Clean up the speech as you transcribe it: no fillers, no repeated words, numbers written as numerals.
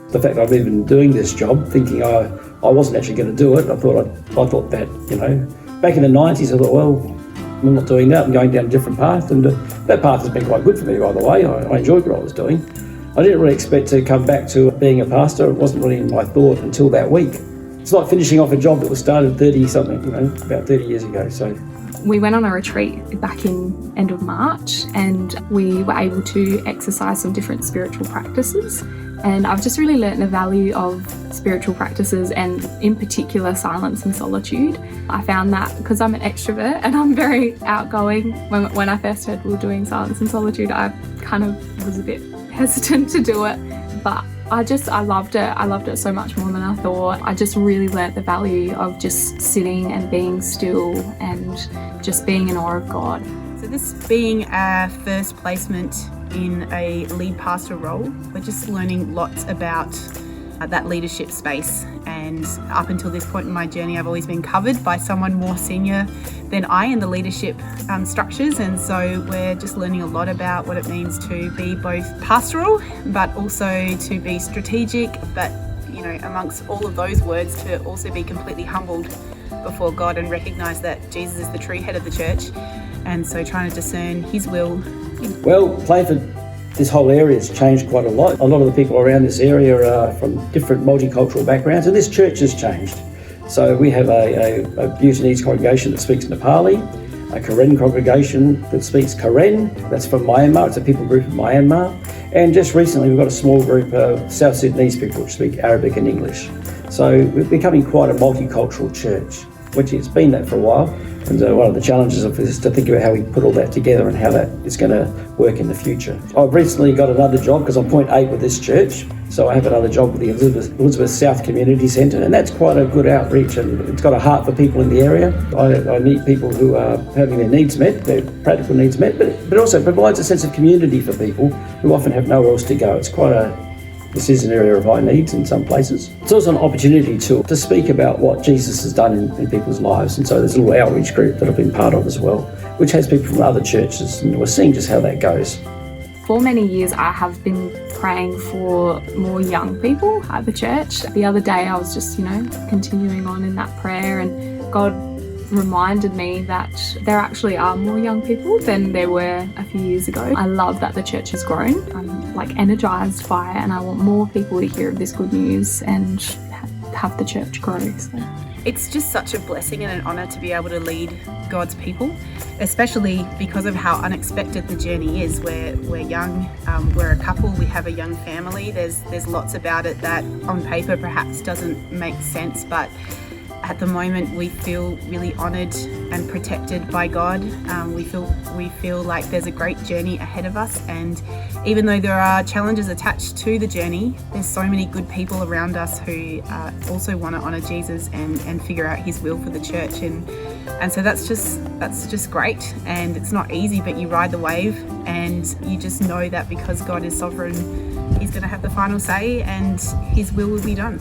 The fact I'm even doing this job, thinking I wasn't actually going to do it. I thought that, back in the 90s, I thought, well, I'm not doing that. I'm going down a different path, and that path has been quite good for me, by the way. I enjoyed what I was doing. I didn't really expect to come back to being a pastor. It wasn't really in my thought until that week. It's like finishing off a job that was started 30-something, about 30 years ago. So we went on a retreat back in end of March, and we were able to exercise some different spiritual practices. And I've just really learnt the value of spiritual practices, and in particular silence and solitude. I found that because I'm an extrovert and I'm very outgoing, when I first heard we were doing silence and solitude, I kind of was a bit hesitant to do it. But I loved it. I loved it so much more than I thought. I just really learnt the value of just sitting and being still and just being in awe of God. So this being our first placement in a lead pastor role, we're just learning lots about that leadership space. And up until this point in my journey, I've always been covered by someone more senior than I in the leadership structures. And so we're just learning a lot about what it means to be both pastoral, but also to be strategic, but amongst all of those words, to also be completely humbled before God and recognize that Jesus is the true head of the church. And so trying to discern his will. Well, Playford, this whole area has changed quite a lot. A lot of the people around this area are from different multicultural backgrounds, and this church has changed. So we have a Bhutanese congregation that speaks Nepali, a Karen congregation that speaks Karen, that's from Myanmar, it's a people group in Myanmar. And just recently we've got a small group of South Sudanese people who speak Arabic and English. So we're becoming quite a multicultural church, which it's been that for a while. And one of the challenges of this is to think about how we put all that together and how that is going to work in the future. I've recently got another job because I'm point 8 with this church. So I have another job with the Elizabeth South Community Centre, and that's quite a good outreach, and it's got a heart for people in the area. I meet people who are having their needs met, their practical needs met, but it also provides a sense of community for people who often have nowhere else to go. This is an area of high needs in some places. It's also an opportunity to speak about what Jesus has done in people's lives. And so there's a little outreach group that I've been part of as well, which has people from other churches, and we're seeing just how that goes. For many years, I have been praying for more young people at the church. The other day, I was just, continuing on in that prayer, and God reminded me that there actually are more young people than there were a few years ago. I love that the church has grown. I'm energized by it, and I want more people to hear of this good news and have the church grow. So it's just such a blessing and an honour to be able to lead God's people, especially because of how unexpected the journey is. We're young, we're a couple, we have a young family. There's lots about it that on paper perhaps doesn't make sense, but at the moment we feel really honoured and protected by God. We feel like there's a great journey ahead of us, and even though there are challenges attached to the journey, there's so many good people around us who also want to honour Jesus and figure out his will for the church, and so that's just great. And it's not easy, but you ride the wave, and you just know that because God is sovereign, he's going to have the final say and his will be done.